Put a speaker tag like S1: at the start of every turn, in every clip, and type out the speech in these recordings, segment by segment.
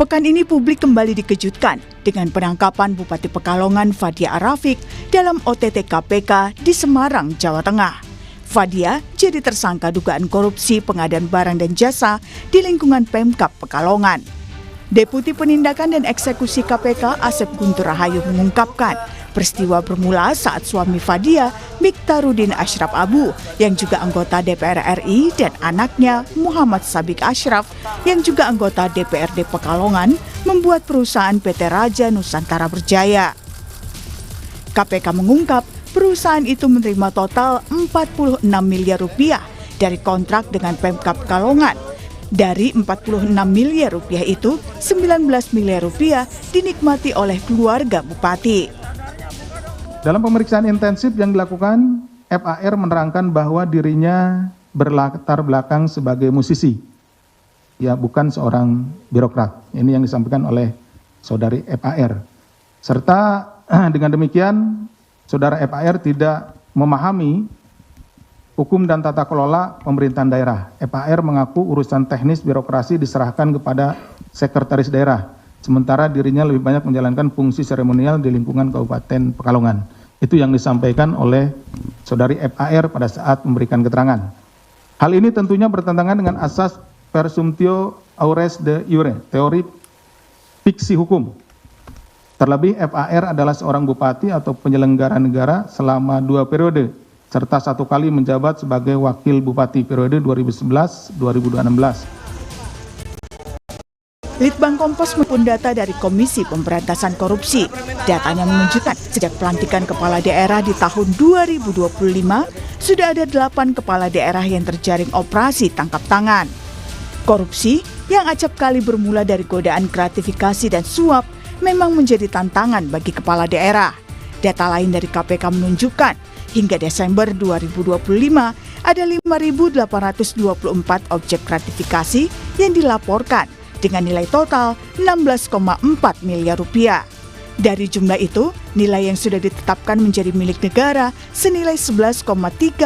S1: Pekan ini publik kembali dikejutkan dengan penangkapan Bupati Pekalongan Fadia Arafik dalam OTT KPK di Semarang, Jawa Tengah. Fadia jadi tersangka dugaan korupsi pengadaan barang dan jasa di lingkungan Pemkab Pekalongan. Deputi Penindakan dan Eksekusi KPK Asep Guntur Rahayu mengungkapkan peristiwa bermula saat suami Fadia, Miktarudin Ashraf Abu, yang juga anggota DPR RI, dan anaknya Muhammad Sabik Ashraf, yang juga anggota DPRD Pekalongan, membuat perusahaan PT Raja Nusantara Berjaya. KPK mengungkap perusahaan itu menerima total 46 miliar rupiah dari kontrak dengan Pemkab Pekalongan. Dari 46 miliar rupiah itu, 19 miliar rupiah dinikmati oleh keluarga Bupati.
S2: Dalam pemeriksaan intensif yang dilakukan, FAR menerangkan bahwa dirinya berlatar belakang sebagai musisi. Ya, bukan seorang birokrat. Ini yang disampaikan oleh saudari FAR. Serta dengan demikian, saudara FAR tidak memahami hukum dan tata kelola pemerintahan daerah. FAR mengaku urusan teknis birokrasi diserahkan kepada sekretaris daerah, sementara dirinya lebih banyak menjalankan fungsi seremonial di lingkungan Kabupaten Pekalongan. Itu yang disampaikan oleh saudari FAR pada saat memberikan keterangan. Hal ini tentunya bertentangan dengan asas presumptio aures de iure, teori fiksi hukum. Terlebih FAR adalah seorang bupati atau penyelenggara negara selama 2 periode, serta 1 kali menjabat sebagai wakil bupati periode 2011-2016.
S1: Litbang Kompas maupun data dari Komisi Pemberantasan Korupsi. Datanya menunjukkan sejak pelantikan kepala daerah di tahun 2025, sudah ada 8 kepala daerah yang terjaring operasi tangkap tangan. Korupsi yang acap kali bermula dari godaan gratifikasi dan suap memang menjadi tantangan bagi kepala daerah. Data lain dari KPK menunjukkan hingga Desember 2025 ada 5.824 objek gratifikasi yang dilaporkan dengan nilai total 16,4 miliar rupiah. Dari jumlah itu, nilai yang sudah ditetapkan menjadi milik negara senilai 11,3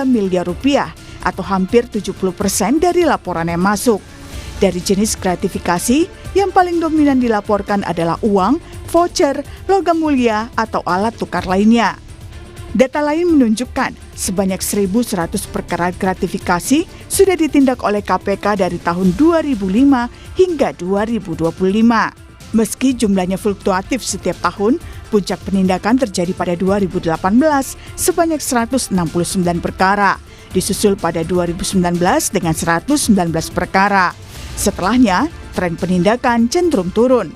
S1: miliar rupiah atau hampir 70% dari laporan yang masuk. Dari jenis gratifikasi, yang paling dominan dilaporkan adalah uang, voucher, logam mulia, atau alat tukar lainnya. Data lain menunjukkan sebanyak 1.100 perkara gratifikasi sudah ditindak oleh KPK dari tahun 2005 hingga 2025. Meski jumlahnya fluktuatif setiap tahun, puncak penindakan terjadi pada 2018 sebanyak 169 perkara, disusul pada 2019 dengan 119 perkara. Setelahnya, tren penindakan cenderung turun.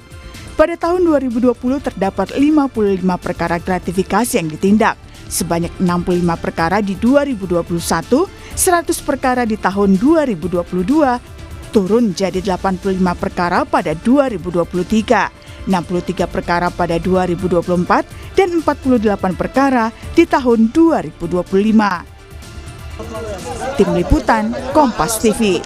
S1: Pada tahun 2020 terdapat 55 perkara gratifikasi yang ditindak, sebanyak 65 perkara di 2021, 100 perkara di tahun 2022, turun jadi 85 perkara pada 2023, 63 perkara pada 2024, dan 48 perkara di tahun 2025. Tim Liputan, Kompas TV.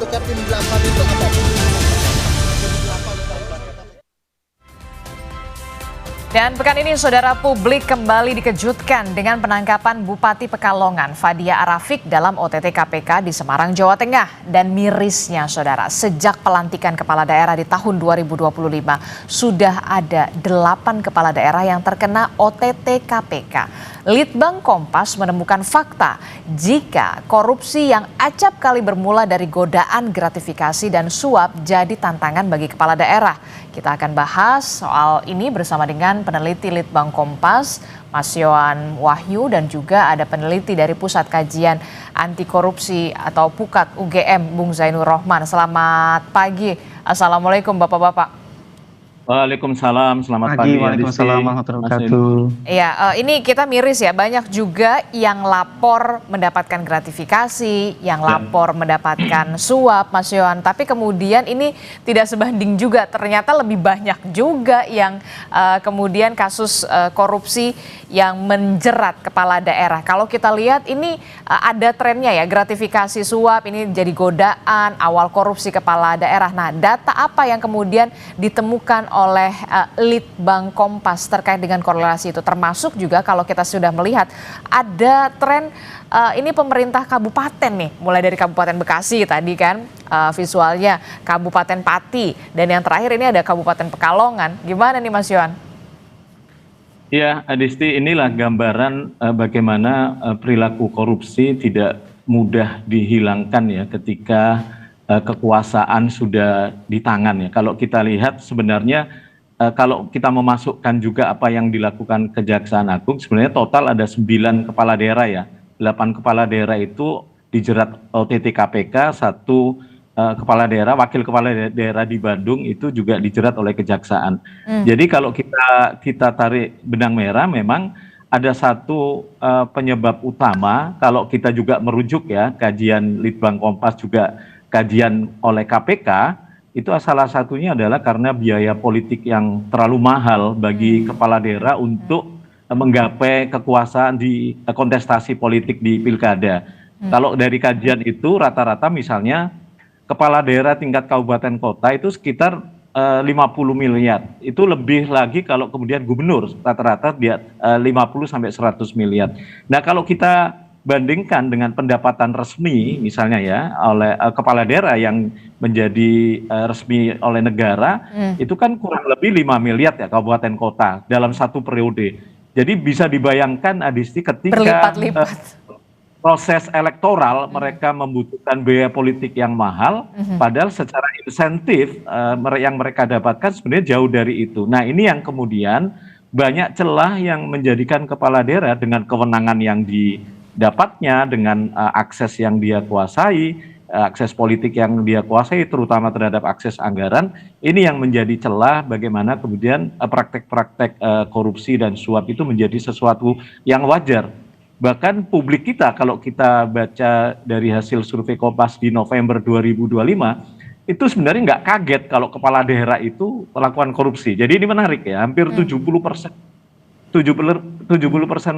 S3: Dan pekan ini saudara, publik kembali dikejutkan dengan penangkapan Bupati Pekalongan Fadia Arafik dalam OTT KPK di Semarang, Jawa Tengah. Dan mirisnya saudara, sejak pelantikan kepala daerah di tahun 2025 sudah ada 8 kepala daerah yang terkena OTT KPK. Litbang Kompas menemukan fakta jika korupsi yang acap kali bermula dari godaan gratifikasi dan suap jadi tantangan bagi kepala daerah. Kita akan bahas soal ini bersama dengan peneliti Litbang Kompas, Mas Yohan Wahyu, dan juga ada peneliti dari Pusat Kajian Anti Korupsi atau PUKAT UGM, Bung Zainur Rohman. Selamat pagi. Assalamualaikum Bapak-Bapak.
S4: Waalaikumsalam, selamat pagi.
S2: Waalaikumsalam warahmatullahi wabarakatuh.
S3: Iya, ini kita miris ya, banyak juga yang lapor mendapatkan gratifikasi, yang lapor mendapatkan suap, Mas Yohan. Tapi kemudian ini tidak sebanding juga, ternyata lebih banyak juga yang kemudian kasus korupsi yang menjerat kepala daerah. Kalau kita lihat ini ada trennya ya, gratifikasi suap ini jadi godaan awal korupsi kepala daerah. Nah, data apa yang kemudian ditemukan oleh Litbang Kompas terkait dengan korelasi itu, termasuk juga kalau kita sudah melihat ada tren ini pemerintah kabupaten nih, mulai dari Kabupaten Bekasi tadi kan visualnya, Kabupaten Pati, dan yang terakhir ini ada Kabupaten Pekalongan. Gimana nih Mas Yohan?
S4: Ya, Adisti, inilah gambaran bagaimana perilaku korupsi tidak mudah dihilangkan ya ketika kekuasaan sudah di tangan ya. Kalau kita lihat sebenarnya kalau kita memasukkan juga apa yang dilakukan Kejaksaan Agung, sebenarnya total ada 9 kepala daerah ya. 8 kepala daerah itu dijerat OTT KPK, 1 kepala daerah, wakil kepala daerah di Bandung itu juga dijerat oleh Kejaksaan. Jadi kalau kita tarik benang merah, memang ada satu penyebab utama. Kalau kita juga merujuk ya kajian Litbang Kompas, juga kajian oleh KPK, itu salah satunya adalah karena biaya politik yang terlalu mahal bagi kepala daerah untuk menggapai kekuasaan di kontestasi politik di pilkada. Kalau dari kajian itu rata-rata misalnya kepala daerah tingkat kabupaten kota itu sekitar 50 miliar. Itu lebih lagi kalau kemudian gubernur rata-rata dia 50 sampai 100 miliar. Nah, kalau kita bandingkan dengan pendapatan resmi misalnya ya oleh kepala daerah yang menjadi resmi oleh negara, itu kan kurang lebih 5 miliar ya kabupaten kota dalam satu periode. Jadi bisa dibayangkan Adisti ketika
S3: Berlipat-lipat.
S4: Proses elektoral mereka membutuhkan biaya politik yang mahal, padahal secara insentif yang mereka dapatkan sebenarnya jauh dari itu. Nah, ini yang kemudian banyak celah yang menjadikan kepala daerah dengan kewenangan yang didapatnya, dengan akses yang dia kuasai, akses politik yang dia kuasai, terutama terhadap akses anggaran, ini yang menjadi celah bagaimana kemudian praktek-praktek korupsi dan suap itu menjadi sesuatu yang wajar. Bahkan publik kita, kalau kita baca dari hasil survei Kompas di November 2025, itu sebenarnya nggak kaget kalau kepala daerah itu melakukan korupsi. Jadi ini menarik ya, hampir 70%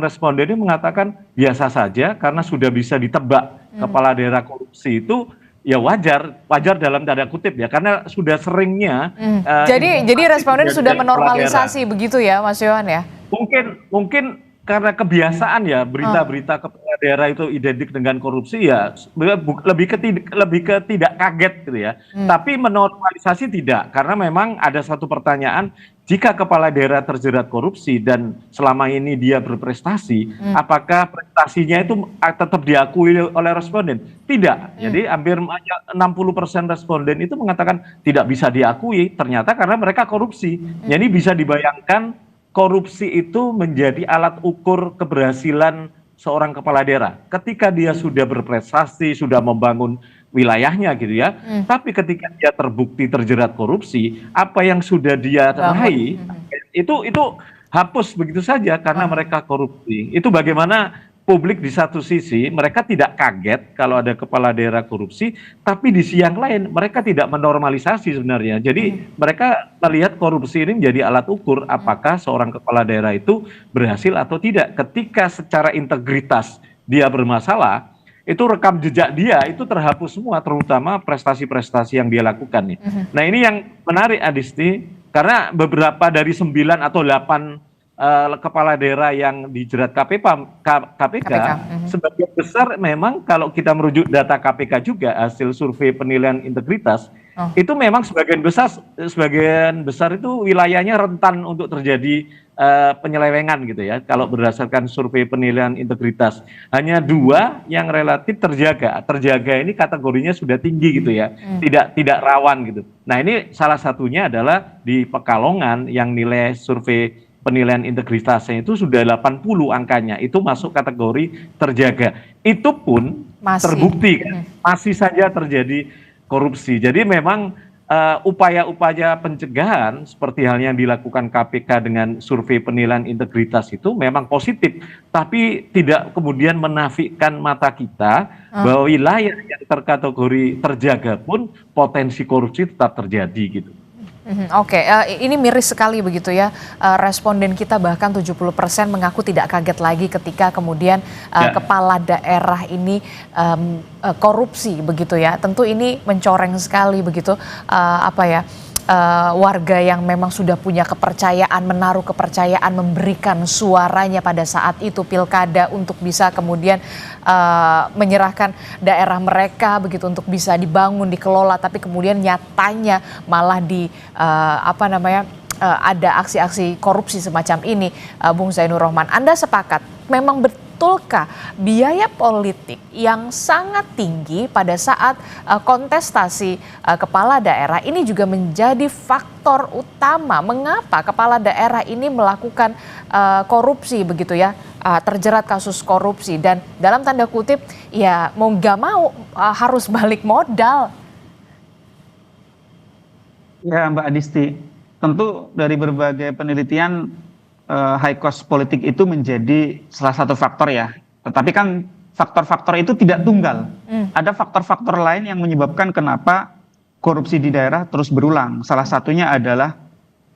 S4: responden ini mengatakan biasa saja karena sudah bisa ditebak kepala daerah korupsi itu ya wajar dalam tanda kutip ya, karena sudah seringnya.
S3: Jadi responden sudah menormalisasi begitu ya Mas Yohan ya?
S4: Mungkin karena kebiasaan ya berita-berita kepala daerah itu identik dengan korupsi ya, lebih ke tidak kaget gitu ya. Tapi menormalisasi tidak, karena memang ada satu pertanyaan, jika kepala daerah terjerat korupsi dan selama ini dia berprestasi, apakah prestasinya itu tetap diakui oleh responden? Tidak. Jadi hampir 60% responden itu mengatakan tidak bisa diakui, ternyata karena mereka korupsi. Jadi bisa dibayangkan korupsi itu menjadi alat ukur keberhasilan seorang kepala daerah. Ketika dia sudah berprestasi, sudah membangun wilayahnya gitu ya, tapi ketika dia terbukti terjerat korupsi, apa yang sudah dia raih itu hapus begitu saja karena mereka korupsi. Itu bagaimana publik di satu sisi mereka tidak kaget kalau ada kepala daerah korupsi, tapi di sisi yang lain mereka tidak menormalisasi sebenarnya. Jadi mereka melihat korupsi ini menjadi alat ukur apakah seorang kepala daerah itu berhasil atau tidak. Ketika secara integritas dia bermasalah, itu rekam jejak dia itu terhapus semua, terutama prestasi-prestasi yang dia lakukan nih. Nah, ini yang menarik Adisti, karena beberapa dari 9 atau 8 kepala daerah yang dijerat KPK. Sebagian besar memang kalau kita merujuk data KPK juga, hasil survei penilaian integritas, itu memang sebagian besar itu wilayahnya rentan untuk terjadi penyelewengan gitu ya. Kalau berdasarkan survei penilaian integritas, hanya 2 yang relatif terjaga ini kategorinya sudah tinggi gitu ya, tidak rawan gitu. Nah, ini salah satunya adalah di Pekalongan yang nilai survei penilaian integritasnya itu sudah 80 angkanya, itu masuk kategori terjaga. Itu pun terbukti kan, masih saja terjadi korupsi. Jadi memang upaya-upaya pencegahan seperti halnya yang dilakukan KPK dengan survei penilaian integritas itu memang positif, tapi tidak kemudian menafikan mata kita bahwa wilayah yang terkategori terjaga pun potensi korupsi tetap terjadi gitu.
S3: Oke, ini miris sekali begitu ya, responden kita bahkan 70% mengaku tidak kaget lagi ketika kemudian kepala daerah ini korupsi begitu ya. Tentu ini mencoreng sekali begitu warga yang memang sudah punya kepercayaan, menaruh kepercayaan, memberikan suaranya pada saat itu pilkada untuk bisa kemudian menyerahkan daerah mereka begitu untuk bisa dibangun, dikelola, tapi kemudian nyatanya malah ada aksi-aksi korupsi semacam ini, Bung Zainur Rohman. Anda sepakat memang betulkah biaya politik yang sangat tinggi pada saat kontestasi kepala daerah ini juga menjadi faktor utama mengapa kepala daerah ini melakukan korupsi begitu ya, terjerat kasus korupsi dan dalam tanda kutip ya mau nggak mau harus balik modal?
S5: Ya Mbak Adisti, tentu dari berbagai penelitian high cost politik itu menjadi salah satu faktor ya. Tetapi kan faktor-faktor itu tidak tunggal. Ada faktor-faktor lain yang menyebabkan kenapa korupsi di daerah terus berulang. Salah satunya adalah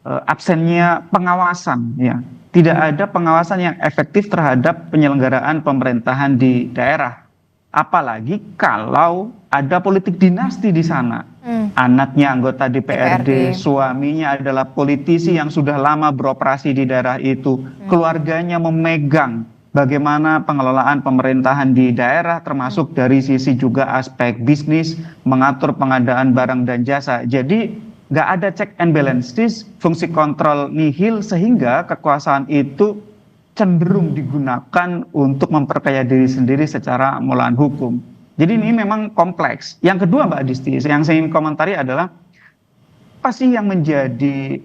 S5: absennya pengawasan ya. Tidak ada pengawasan yang efektif terhadap penyelenggaraan pemerintahan di daerah. Apalagi kalau ada politik dinasti di sana. Anaknya anggota DPRD, suaminya adalah politisi yang sudah lama beroperasi di daerah itu. Keluarganya memegang bagaimana pengelolaan pemerintahan di daerah, termasuk dari sisi juga aspek bisnis, mengatur pengadaan barang dan jasa. Jadi nggak ada check and balances, fungsi kontrol nihil, sehingga kekuasaan itu cenderung digunakan untuk memperkaya diri sendiri secara melawan hukum. Jadi ini memang kompleks. Yang kedua Mbak Adisti, yang saya ingin komentari adalah apa sih yang menjadi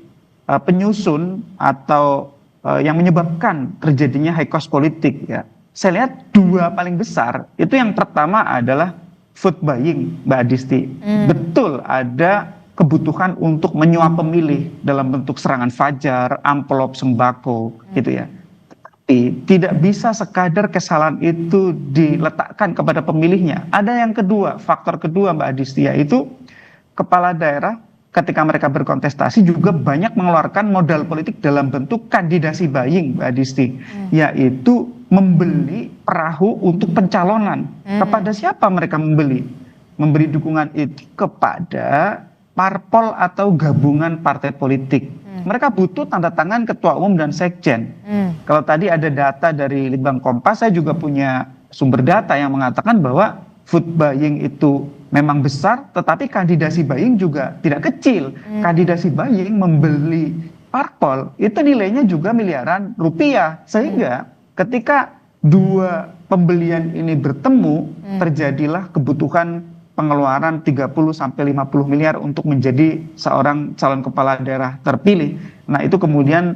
S5: penyusun atau yang menyebabkan terjadinya high cost politik ya. Saya lihat dua paling besar, itu yang pertama adalah vote buying Mbak Adisti. Betul ada kebutuhan untuk menyuap pemilih dalam bentuk serangan fajar, amplop sembako gitu ya. Tidak bisa sekadar kesalahan itu diletakkan kepada pemilihnya. Ada yang kedua, faktor kedua Mbak Adisti, yaitu kepala daerah ketika mereka berkontestasi juga banyak mengeluarkan modal politik dalam bentuk kandidasi buying Mbak Adisti, yaitu membeli perahu untuk pencalonan. Kepada siapa mereka membeli? Memberi dukungan itu kepada parpol atau gabungan partai politik. Mereka butuh tanda tangan ketua umum dan sekjen. Kalau tadi ada data dari Litbang Kompas, saya juga punya sumber data yang mengatakan bahwa vote buying itu memang besar, tetapi kandidasi buying juga tidak kecil. Kandidasi buying membeli parpol itu nilainya juga miliaran rupiah. Sehingga ketika dua pembelian ini bertemu, terjadilah kebutuhan pengeluaran 30-50 miliar untuk menjadi seorang calon kepala daerah terpilih. Nah itu kemudian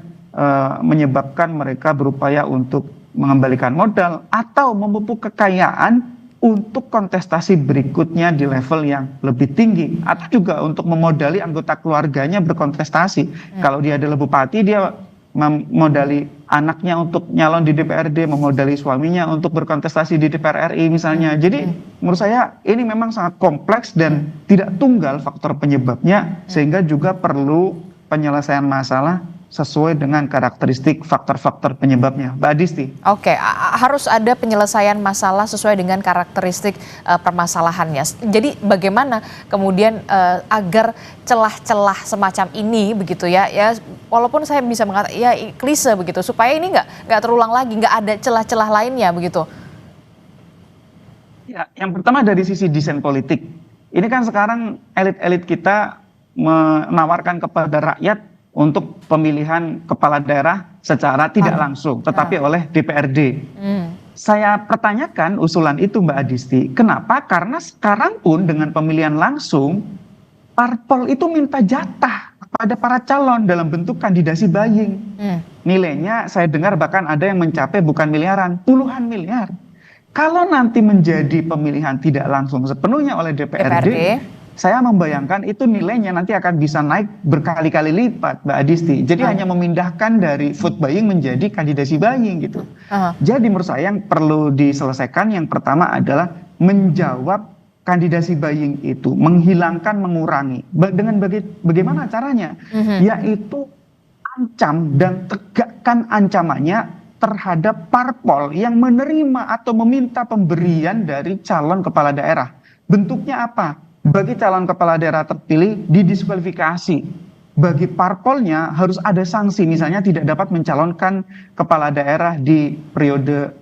S5: menyebabkan mereka berupaya untuk mengembalikan modal atau memupuk kekayaan untuk kontestasi berikutnya di level yang lebih tinggi, atau juga untuk memodali anggota keluarganya berkontestasi. Kalau dia adalah bupati, dia memodali anaknya untuk nyalon di DPRD, memodali suaminya untuk berkontestasi di DPR RI misalnya. Jadi menurut saya ini memang sangat kompleks dan tidak tunggal faktor penyebabnya, sehingga juga perlu penyelesaian masalah sesuai dengan karakteristik faktor-faktor penyebabnya. Mbak Adisti.
S3: Oke, harus ada penyelesaian masalah sesuai dengan karakteristik permasalahannya. Jadi bagaimana kemudian agar celah-celah semacam ini begitu ya, walaupun saya bisa mengatakan ya klise begitu, supaya ini nggak terulang lagi, nggak ada celah-celah lainnya begitu.
S5: Ya, yang pertama dari sisi desain politik. Ini kan sekarang elit-elit kita menawarkan kepada rakyat untuk pemilihan kepala daerah secara tidak langsung, tetapi oleh DPRD. Saya pertanyakan usulan itu Mbak Adisti, kenapa? Karena sekarang pun dengan pemilihan langsung, parpol itu minta jatah kepada para calon dalam bentuk kandidasi buying. Nilainya saya dengar bahkan ada yang mencapai bukan miliaran, puluhan miliar. Kalau nanti menjadi pemilihan tidak langsung sepenuhnya oleh DPRD, saya membayangkan itu nilainya nanti akan bisa naik berkali-kali lipat, Mbak Adisti. Jadi hanya memindahkan dari vote buying menjadi kandidasi buying gitu. Jadi menurut saya yang perlu diselesaikan yang pertama adalah menjawab kandidasi buying itu, menghilangkan, mengurangi. Dengan bagaimana caranya? Yaitu ancam dan tegakkan ancamannya terhadap parpol yang menerima atau meminta pemberian dari calon kepala daerah. Bentuknya apa? Bagi calon kepala daerah terpilih didiskualifikasi, bagi parpolnya harus ada sanksi, misalnya tidak dapat mencalonkan kepala daerah di periode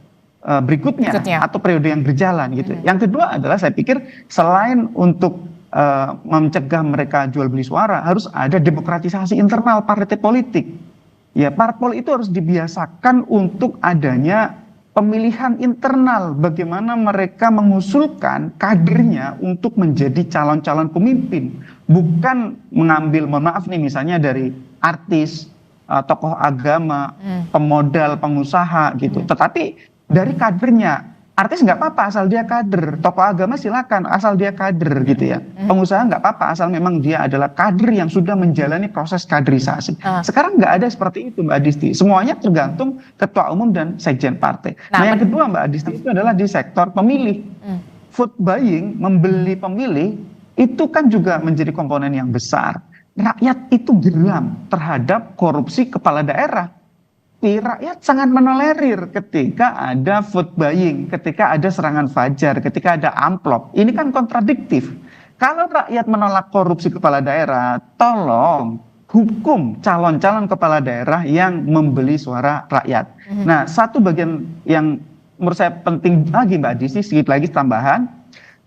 S5: berikutnya atau periode yang berjalan gitu. Yang kedua adalah saya pikir selain untuk mencegah mereka jual beli suara, harus ada demokratisasi internal partai politik. Ya, parpol itu harus dibiasakan untuk adanya pemilihan internal, bagaimana mereka mengusulkan kadernya untuk menjadi calon-calon pemimpin, bukan mengambil, mohon maaf nih, misalnya dari artis, tokoh agama, pemodal, pengusaha gitu, tetapi dari kadernya. Artis nggak apa-apa asal dia kader, tokoh agama silakan asal dia kader gitu ya, pengusaha nggak apa-apa asal memang dia adalah kader yang sudah menjalani proses kaderisasi. Sekarang nggak ada seperti itu Mbak Adisti, semuanya tergantung ketua umum dan sekjen partai. Nah yang kedua Mbak Adisti itu adalah di sektor pemilih, vote buying, membeli pemilih itu kan juga menjadi komponen yang besar. Rakyat itu geram terhadap korupsi kepala daerah. Rakyat sangat menolerir ketika ada vote buying, ketika ada serangan fajar, ketika ada amplop. Ini kan kontradiktif. Kalau rakyat menolak korupsi kepala daerah, tolong hukum calon-calon kepala daerah yang membeli suara rakyat. Nah, satu bagian yang menurut saya penting lagi Mbak Adisti, sedikit lagi tambahan,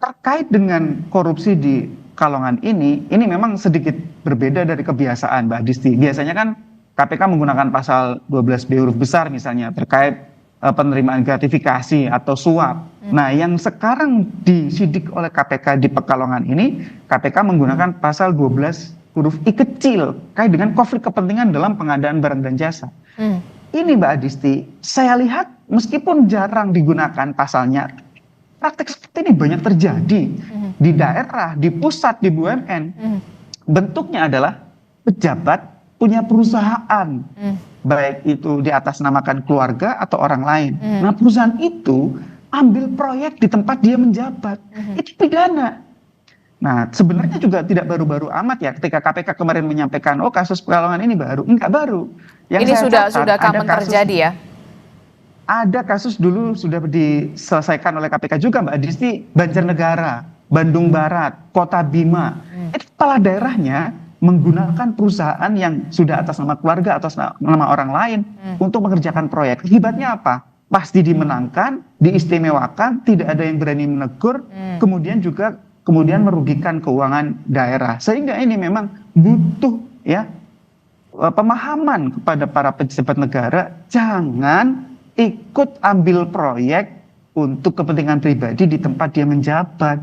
S5: terkait dengan korupsi di Kalongan ini memang sedikit berbeda dari kebiasaan Mbak Adisti. Biasanya kan KPK menggunakan pasal 12B huruf besar misalnya terkait penerimaan gratifikasi atau suap. Nah, yang sekarang disidik oleh KPK di Pekalongan ini, KPK menggunakan pasal 12 huruf I kecil terkait dengan konflik kepentingan dalam pengadaan barang dan jasa. Ini Mbak Adisti, saya lihat meskipun jarang digunakan pasalnya, praktek seperti ini banyak terjadi di daerah, di pusat, di BUMN. Bentuknya adalah pejabat punya perusahaan, baik itu di atas namakan keluarga atau orang lain. Nah, perusahaan itu ambil proyek di tempat dia menjabat, itu pidana. Nah, sebenarnya juga tidak baru-baru amat ya, ketika KPK kemarin menyampaikan, oh kasus Pekalongan ini baru, enggak baru. Yang
S3: ini sudah kapan terjadi ya?
S5: Ada kasus dulu sudah diselesaikan oleh KPK juga Mbak Adisti, Banjarnegara, Bandung Barat, Kota Bima, itu kepala daerahnya menggunakan perusahaan yang sudah atas nama keluarga atau nama orang lain untuk mengerjakan proyek. Akibatnya apa? Pasti dimenangkan, diistimewakan, tidak ada yang berani menegur, kemudian merugikan keuangan daerah. Sehingga ini memang butuh ya pemahaman kepada para pejabat negara, jangan ikut ambil proyek untuk kepentingan pribadi di tempat dia menjabat.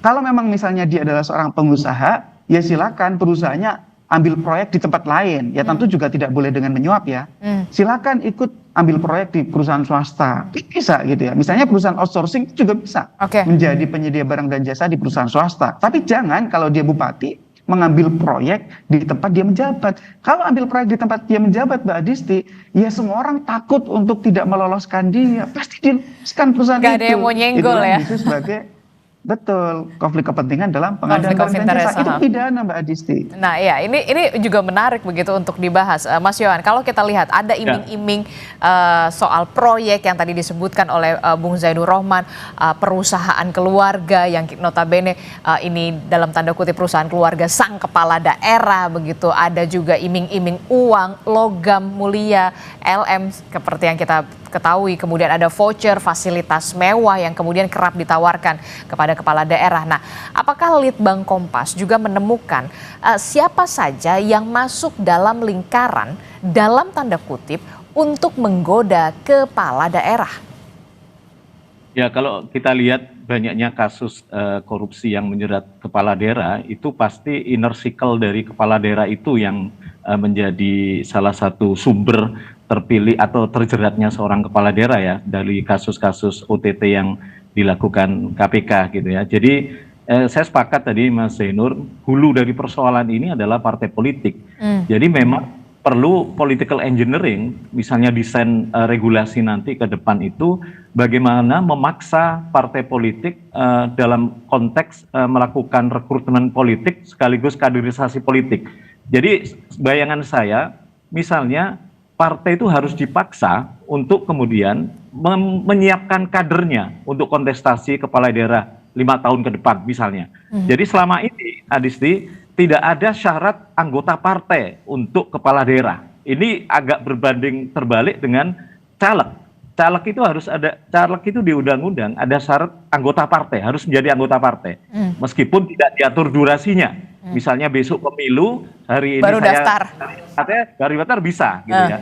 S5: Kalau memang misalnya dia adalah seorang pengusaha, ya silakan perusahaannya ambil proyek di tempat lain. Ya tentu juga tidak boleh dengan menyuap ya. Silakan ikut ambil proyek di perusahaan swasta. Bisa gitu ya. Misalnya perusahaan outsourcing juga bisa menjadi penyedia barang dan jasa di perusahaan swasta. Tapi jangan kalau dia bupati mengambil proyek di tempat dia menjabat. Kalau ambil proyek di tempat dia menjabat Mbak Adisti, ya semua orang takut untuk tidak meloloskan dia. Pasti diloloskan perusahaan itu.
S3: Gak ada yang mau nyenggol ya.
S5: Itu sebagai betul, konflik kepentingan dalam pengadaan barang dan jasa, itu pidana Mbak Adisti.
S3: Nah ya, ini juga menarik begitu untuk dibahas. Mas Yohan, kalau kita lihat ada iming-iming soal proyek yang tadi disebutkan oleh Bung Zainur Rohman, perusahaan keluarga yang notabene ini dalam tanda kutip perusahaan keluarga sang kepala daerah begitu. Ada juga iming-iming uang, logam mulia, LM seperti yang kita ketahui, kemudian ada voucher, fasilitas mewah yang kemudian kerap ditawarkan kepada kepala daerah. Nah, apakah Litbang Kompas juga menemukan siapa saja yang masuk dalam lingkaran dalam tanda kutip untuk menggoda kepala daerah?
S4: Ya, kalau kita lihat banyaknya kasus korupsi yang menjerat kepala daerah, itu pasti inner circle dari kepala daerah itu yang menjadi salah satu sumber terpilih atau terjeratnya seorang kepala daerah ya dari kasus-kasus OTT yang dilakukan KPK gitu ya. Jadi saya sepakat tadi Mas Zainur, hulu dari persoalan ini adalah partai politik. Jadi memang perlu political engineering, misalnya desain regulasi nanti ke depan itu bagaimana memaksa partai politik dalam konteks melakukan rekrutmen politik sekaligus kaderisasi politik. Jadi bayangan saya misalnya partai itu harus dipaksa untuk kemudian menyiapkan kadernya untuk kontestasi kepala daerah 5 tahun ke depan misalnya. Jadi selama ini Adisti tidak ada syarat anggota partai untuk kepala daerah. Ini agak berbanding terbalik dengan caleg. Caleg itu harus ada, caleg itu di undang-undang ada syarat anggota partai, harus menjadi anggota partai. Meskipun tidak diatur durasinya. Misalnya besok pemilu, hari ini
S3: Baru
S4: saya
S3: daftar.
S4: katanya baru daftar bisa gitu ya.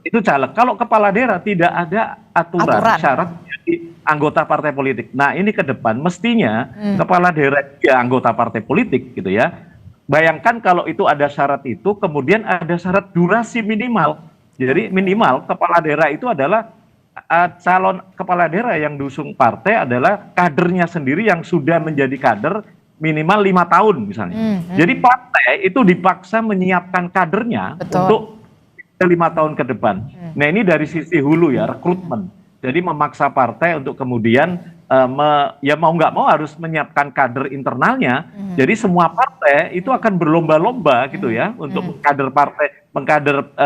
S4: Itu caleg. Kalau kepala daerah tidak ada aturan. Syarat menjadi anggota partai politik. Nah, ini ke depan mestinya kepala daerah ya anggota partai politik gitu ya. Bayangkan kalau itu ada syarat itu, kemudian ada syarat durasi minimal. Jadi minimal kepala daerah itu adalah calon kepala daerah yang diusung partai adalah kadernya sendiri yang sudah menjadi kader minimal 5 tahun misalnya. Jadi partai itu dipaksa menyiapkan kadernya untuk 5 tahun ke depan. Nah, ini dari sisi hulu ya, rekrutmen. Jadi memaksa partai untuk kemudian ya mau nggak mau harus menyiapkan kader internalnya. Jadi semua partai itu akan berlomba-lomba gitu ya untuk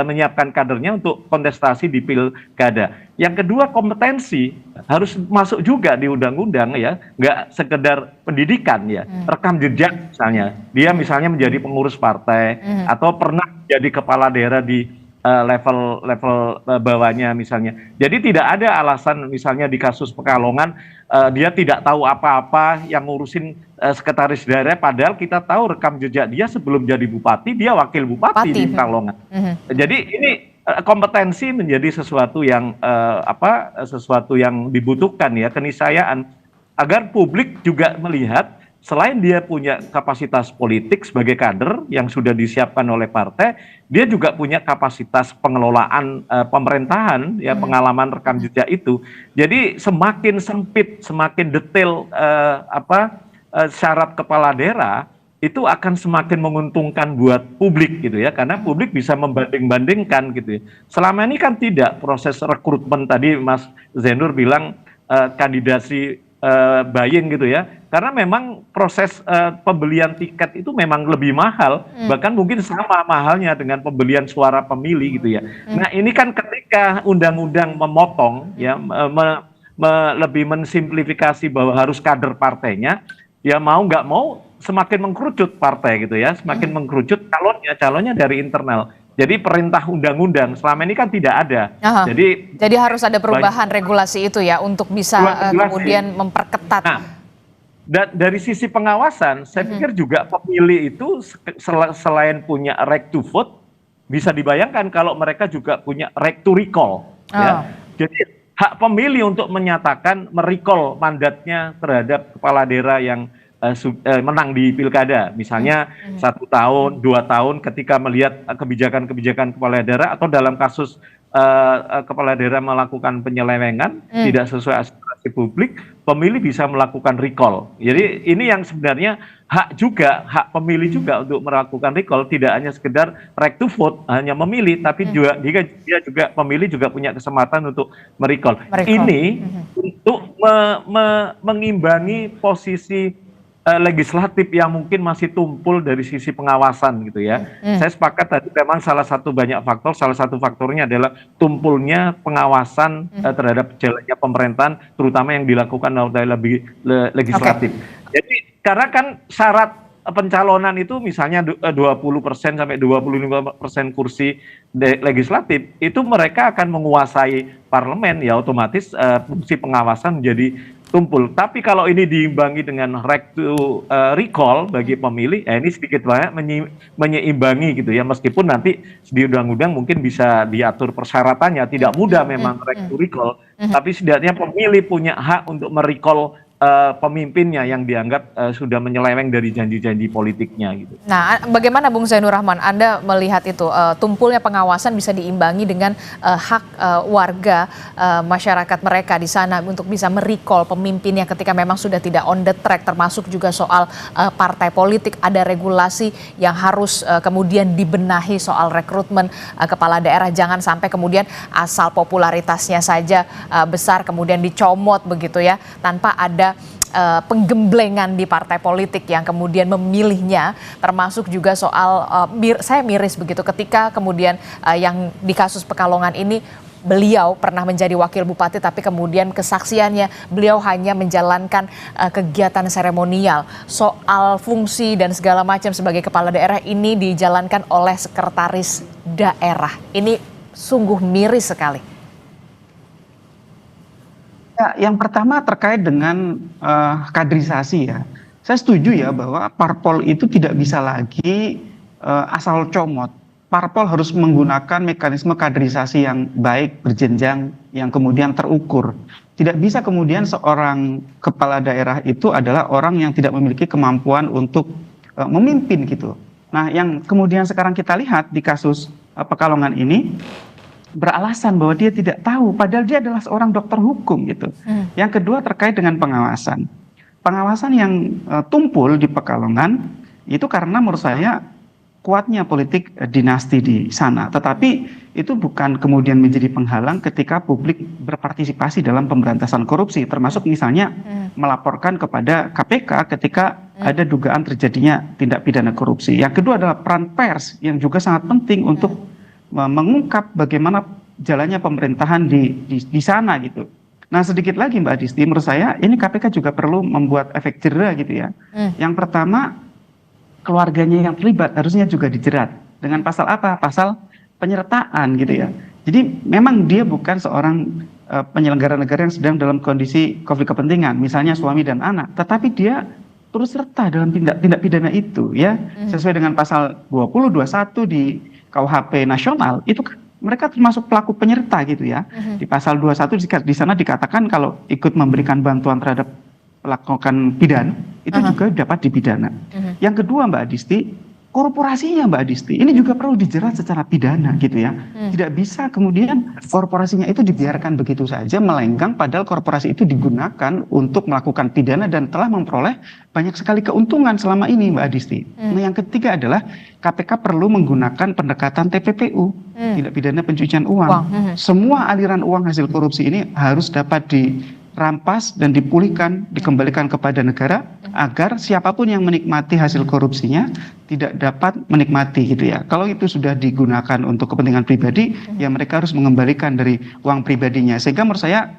S4: menyiapkan kadernya untuk kontestasi di pilkada. Yang kedua, kompetensi harus masuk juga di undang-undang ya, nggak sekedar pendidikan ya, rekam jejak misalnya. Dia misalnya menjadi pengurus partai atau pernah jadi kepala daerah di level bawahnya misalnya. Jadi tidak ada alasan misalnya di kasus Pekalongan dia tidak tahu apa-apa yang ngurusin sekretaris daerah, padahal kita tahu rekam jejak dia sebelum jadi bupati dia wakil bupati di Pekalongan. Jadi ini kompetensi menjadi sesuatu yang sesuatu yang dibutuhkan ya, keniscayaan agar publik juga melihat selain dia punya kapasitas politik sebagai kader yang sudah disiapkan oleh partai, dia juga punya kapasitas pengelolaan pemerintahan, ya pengalaman rekam jejak itu. Jadi semakin sempit, semakin detail syarat kepala daerah itu akan semakin menguntungkan buat publik gitu ya, karena publik bisa membanding-bandingkan gitu ya. Selama ini kan tidak, proses rekrutmen tadi Mas Zainur bilang kandidasi buying gitu ya, karena memang proses pembelian tiket itu memang lebih mahal, bahkan mungkin sama mahalnya dengan pembelian suara pemilih gitu ya. Nah, ini kan ketika undang-undang memotong ya, lebih mensimplifikasi bahwa harus kader partainya, ya mau nggak mau semakin mengkerucut partai gitu ya, semakin mengkerucut calonnya dari internal. Jadi perintah undang-undang selama ini kan tidak ada.
S3: Jadi harus ada perubahan regulasi itu ya untuk bisa kemudian memperketat.
S4: Nah, dari sisi pengawasan, saya pikir juga pemilih itu selain punya right to vote, bisa dibayangkan kalau mereka juga punya right to recall. Ya. Jadi hak pemilih untuk menyatakan merecall mandatnya terhadap kepala daerah yang menang di pilkada, misalnya 1 tahun, 2 tahun, ketika melihat kebijakan-kebijakan kepala daerah atau dalam kasus kepala daerah melakukan penyelewengan tidak sesuai aspirasi publik, pemilih bisa melakukan recall. Jadi ini yang sebenarnya hak pemilih juga untuk melakukan recall, tidak hanya sekedar right to vote, hanya memilih, tapi juga dia juga pemilih juga punya kesempatan untuk merecall. Ini untuk mengimbangi posisi legislatif yang mungkin masih tumpul dari sisi pengawasan gitu ya. Saya sepakat tadi memang salah satu faktornya adalah tumpulnya pengawasan terhadap jalannya pemerintahan, terutama yang dilakukan oleh legislatif. Jadi karena kan syarat pencalonan itu misalnya 20% sampai 25% kursi legislatif, itu mereka akan menguasai parlemen, ya otomatis fungsi pengawasan menjadi tumpul. Tapi kalau ini diimbangi dengan right to recall bagi pemilih, ini sedikit banyak menyeimbangi gitu ya, meskipun nanti di undang-undang mungkin bisa diatur persyaratannya, tidak mudah memang right to recall, tapi setidaknya pemilih punya hak untuk merecall pemimpinnya yang dianggap sudah menyeleweng dari janji-janji politiknya gitu.
S3: Nah, bagaimana Bung Zainur Rahman, Anda melihat itu tumpulnya pengawasan bisa diimbangi dengan hak warga masyarakat mereka di sana untuk bisa merecall pemimpinnya ketika memang sudah tidak on the track, termasuk juga soal partai politik, ada regulasi yang harus kemudian dibenahi soal rekrutmen kepala daerah, jangan sampai kemudian asal popularitasnya saja besar kemudian dicomot begitu ya, tanpa ada penggemblengan di partai politik yang kemudian memilihnya, termasuk juga soal saya miris begitu ketika kemudian yang di kasus Pekalongan ini beliau pernah menjadi wakil bupati tapi kemudian kesaksiannya beliau hanya menjalankan kegiatan seremonial. Soal fungsi dan segala macam sebagai kepala daerah ini dijalankan oleh sekretaris daerah. Ini sungguh miris sekali.
S5: Ya, yang pertama terkait dengan kaderisasi ya. Saya setuju ya bahwa parpol itu tidak bisa lagi asal comot. Parpol harus menggunakan mekanisme kaderisasi yang baik, berjenjang, yang kemudian terukur. Tidak bisa kemudian seorang kepala daerah itu adalah orang yang tidak memiliki kemampuan untuk memimpin gitu. Nah, yang kemudian sekarang kita lihat di kasus Pekalongan ini, beralasan bahwa dia tidak tahu, padahal dia adalah seorang dokter hukum gitu. Yang kedua terkait dengan pengawasan. Pengawasan yang tumpul di Pekalongan itu karena menurut saya kuatnya politik dinasti di sana. Tetapi itu bukan kemudian menjadi penghalang ketika publik berpartisipasi dalam pemberantasan korupsi, termasuk misalnya melaporkan kepada KPK ketika ada dugaan terjadinya tindak pidana korupsi. Yang kedua adalah peran pers yang juga sangat penting untuk mengungkap bagaimana jalannya pemerintahan di sana gitu. Nah, sedikit lagi Mbak Adisti, menurut saya ini KPK juga perlu membuat efek jera gitu ya. Yang pertama, keluarganya yang terlibat harusnya juga dijerat. Dengan pasal apa? Pasal penyertaan gitu ya. Jadi memang dia bukan seorang penyelenggara negara yang sedang dalam kondisi konflik kepentingan, misalnya suami dan anak, tetapi dia turut serta dalam tindak pidana itu ya, sesuai dengan pasal 20, 21 di KUHP nasional, itu mereka termasuk pelaku penyerta gitu ya. Di pasal 21 di sana dikatakan kalau ikut memberikan bantuan terhadap melakukan pidana, itu juga dapat dipidana. Yang kedua Mbak Adisti, korporasinya Mbak Adisti, ini juga perlu dijerat secara pidana gitu ya. Tidak bisa kemudian korporasinya itu dibiarkan begitu saja melenggang, padahal korporasi itu digunakan untuk melakukan pidana dan telah memperoleh banyak sekali keuntungan selama ini Mbak Adisti. Nah, yang ketiga adalah KPK perlu menggunakan pendekatan TPPU, tindak pidana pencucian uang. Semua aliran uang hasil korupsi ini harus dapat dirampas dan dipulihkan, dikembalikan kepada negara agar siapapun yang menikmati hasil korupsinya tidak dapat menikmati gitu ya. Kalau itu sudah digunakan untuk kepentingan pribadi, ya mereka harus mengembalikan dari uang pribadinya. Sehingga menurut saya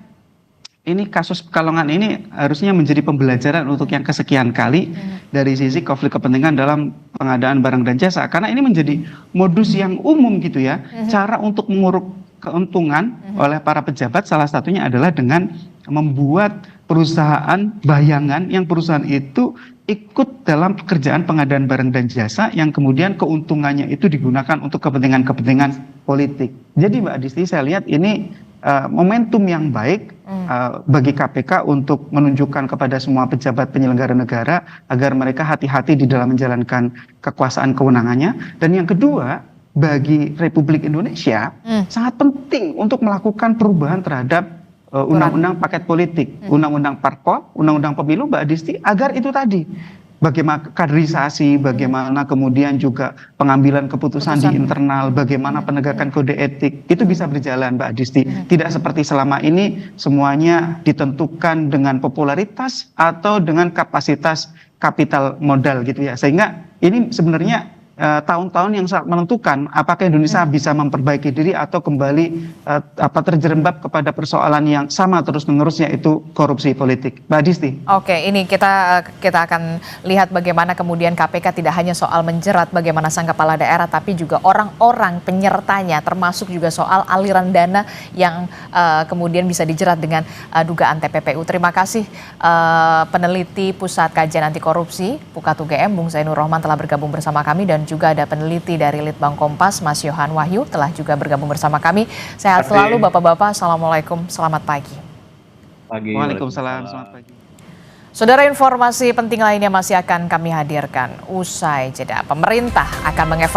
S5: ini kasus Pekalongan ini harusnya menjadi pembelajaran untuk yang kesekian kali dari sisi konflik kepentingan dalam pengadaan barang dan jasa. Karena ini menjadi modus yang umum gitu ya. Cara untuk menguruk keuntungan oleh para pejabat salah satunya adalah dengan membuat perusahaan bayangan yang perusahaan itu ikut dalam pekerjaan pengadaan barang dan jasa yang kemudian keuntungannya itu digunakan untuk kepentingan-kepentingan politik. Jadi Mbak Adisti, saya lihat ini momentum yang baik bagi KPK untuk menunjukkan kepada semua pejabat penyelenggara negara agar mereka hati-hati di dalam menjalankan kekuasaan kewenangannya. Dan yang kedua, bagi Republik Indonesia sangat penting untuk melakukan perubahan terhadap undang-undang paket politik, undang-undang parpol, undang-undang pemilu Mbak Adisti, agar itu tadi bagaimana kaderisasi, bagaimana kemudian juga pengambilan keputusan di internal, bagaimana penegakan kode etik itu bisa berjalan Mbak Adisti. Tidak seperti selama ini semuanya ditentukan dengan popularitas atau dengan kapasitas kapital modal gitu ya. Sehingga ini sebenarnya tahun-tahun yang sangat menentukan apakah Indonesia bisa memperbaiki diri atau kembali terjerembab kepada persoalan yang sama terus-menerus, yaitu korupsi politik. Mbak Adisti.
S3: Oke, ini kita akan lihat bagaimana kemudian KPK tidak hanya soal menjerat bagaimana sang kepala daerah, tapi juga orang-orang penyertanya, termasuk juga soal aliran dana yang kemudian bisa dijerat dengan dugaan TPPU. Terima kasih peneliti Pusat Kajian Anti Korupsi Pukat UGM Bung Zainur Rohman telah bergabung bersama kami, dan juga ada peneliti dari Litbang Kompas Mas Yohan Wahyu telah juga bergabung bersama kami. Sehat selalu Bapak-bapak. Assalamualaikum, selamat pagi.
S5: Waalaikumsalam, selamat pagi.
S3: Saudara, informasi penting lainnya masih akan kami hadirkan usai jeda. Pemerintah akan mengevakuasi